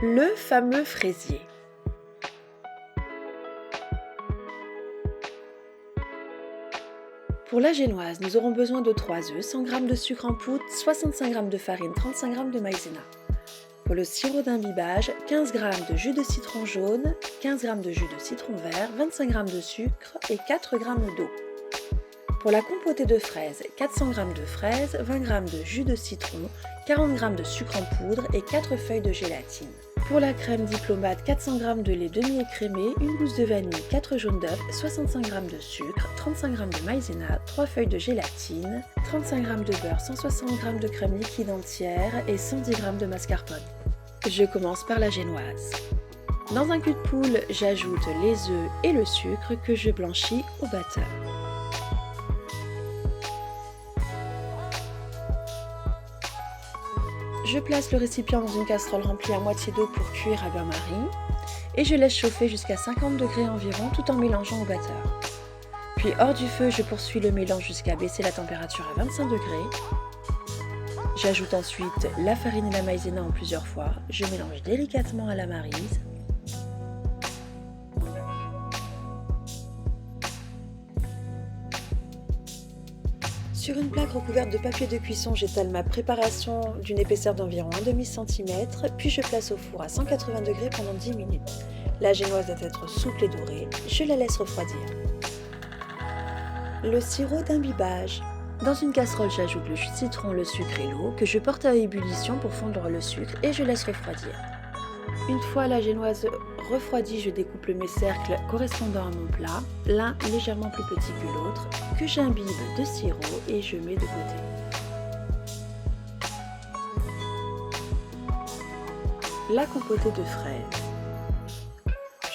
Le fameux fraisier. Pour la génoise, nous aurons besoin de 3 œufs, 100 g de sucre en poudre, 65 g de farine, 35 g de maïzena. Pour le sirop d'imbibage, 15 g de jus de citron jaune, 15 g de jus de citron vert, 25 g de sucre et 4 g d'eau. Pour la compotée de fraises, 400 g de fraises, 20 g de jus de citron, 40 g de sucre en poudre et 4 feuilles de gélatine. Pour la crème diplomate, 400 g de lait demi-écrémé, une gousse de vanille, 4 jaunes d'œufs, 65 g de sucre, 35 g de maïzena, 3 feuilles de gélatine, 35 g de beurre, 160 g de crème liquide entière et 110 g de mascarpone. Je commence par la génoise. Dans un cul de poule, j'ajoute les œufs et le sucre que je blanchis au batteur. Je place le récipient dans une casserole remplie à moitié d'eau pour cuire à bain-marie et je laisse chauffer jusqu'à 50 degrés environ tout en mélangeant au batteur. Puis hors du feu, je poursuis le mélange jusqu'à baisser la température à 25 degrés. J'ajoute ensuite la farine et la maïzena en plusieurs fois. Je mélange délicatement à la maryse. Sur une plaque recouverte de papier de cuisson, j'étale ma préparation d'une épaisseur d'environ 1/2 cm, puis je place au four à 180 degrés pendant 10 minutes. La génoise doit être souple et dorée, je la laisse refroidir. Le sirop d'imbibage. Dans une casserole, j'ajoute le jus de citron, le sucre et l'eau que je porte à ébullition pour fondre le sucre et je laisse refroidir. Une fois la génoise refroidie, je découpe mes cercles correspondant à mon plat, l'un légèrement plus petit que l'autre, que j'imbibe de sirop et je mets de côté. La compotée de fraises.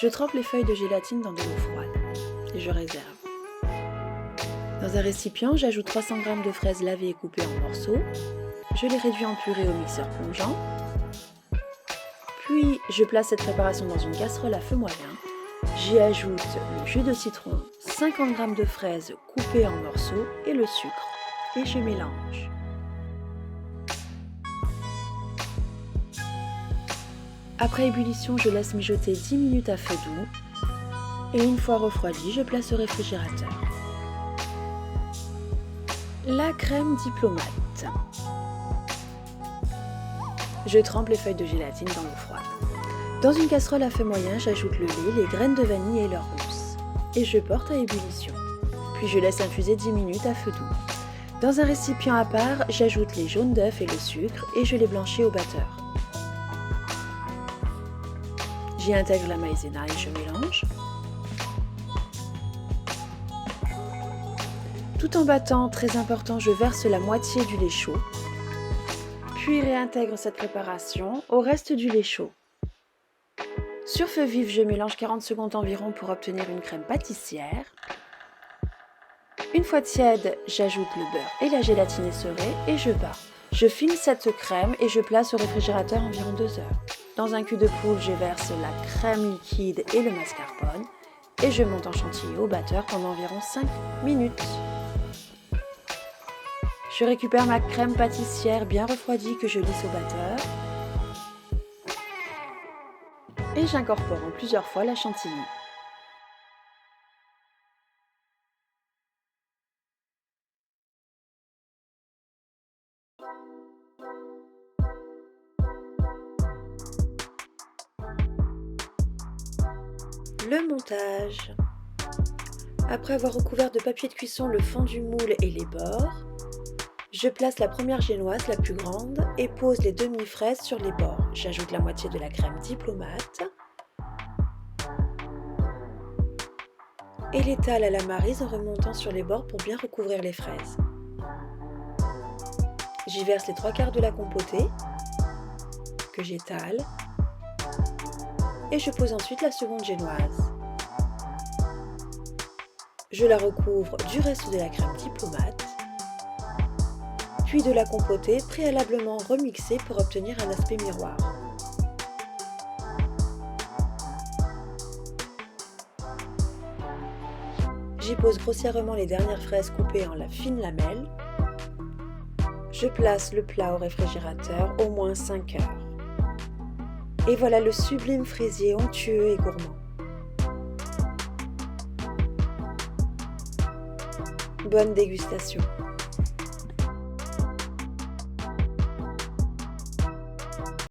Je trempe les feuilles de gélatine dans de l'eau froide et je réserve. Dans un récipient, j'ajoute 300 g de fraises lavées et coupées en morceaux. Je les réduis en purée au mixeur plongeant. Puis, je place cette préparation dans une casserole à feu moyen. J'y ajoute le jus de citron, 50 g de fraises coupées en morceaux et le sucre. Et je mélange. Après ébullition, je laisse mijoter 10 minutes à feu doux. Et une fois refroidi, je place au réfrigérateur. La crème diplomate. Je trempe les feuilles de gélatine dans l'eau froide. Dans une casserole à feu moyen, j'ajoute le lait, les graines de vanille et leur mousse. Et je porte à ébullition. Puis je laisse infuser 10 minutes à feu doux. Dans un récipient à part, j'ajoute les jaunes d'œufs et le sucre et je les blanchis au batteur. J'y intègre la maïzena et je mélange. Tout en battant, très important, je verse la moitié du lait chaud. Puis réintègre cette préparation au reste du lait chaud. Sur feu vif, je mélange 40 secondes environ pour obtenir une crème pâtissière. Une fois tiède, j'ajoute le beurre et la gélatine essorée et je bats. Je filme cette crème et je place au réfrigérateur environ 2 heures. Dans un cul de poule, je verse la crème liquide et le mascarpone et je monte en chantilly au batteur pendant environ 5 minutes. Je récupère ma crème pâtissière bien refroidie que je lisse au batteur et j'incorpore en plusieurs fois la chantilly. Le montage. Après avoir recouvert de papier de cuisson le fond du moule et les bords, je place la première génoise, la plus grande, et pose les demi-fraises sur les bords. J'ajoute la moitié de la crème diplomate et l'étale à la maryse en remontant sur les bords pour bien recouvrir les fraises. J'y verse les 3/4 de la compotée que j'étale et je pose ensuite la seconde génoise. Je la recouvre du reste de la crème diplomate puis de la compotée préalablement remixée pour obtenir un aspect miroir. J'y pose grossièrement les dernières fraises coupées en fines lamelles. Je place le plat au réfrigérateur au moins 5 heures. Et voilà le sublime fraisier onctueux et gourmand. Bonne dégustation!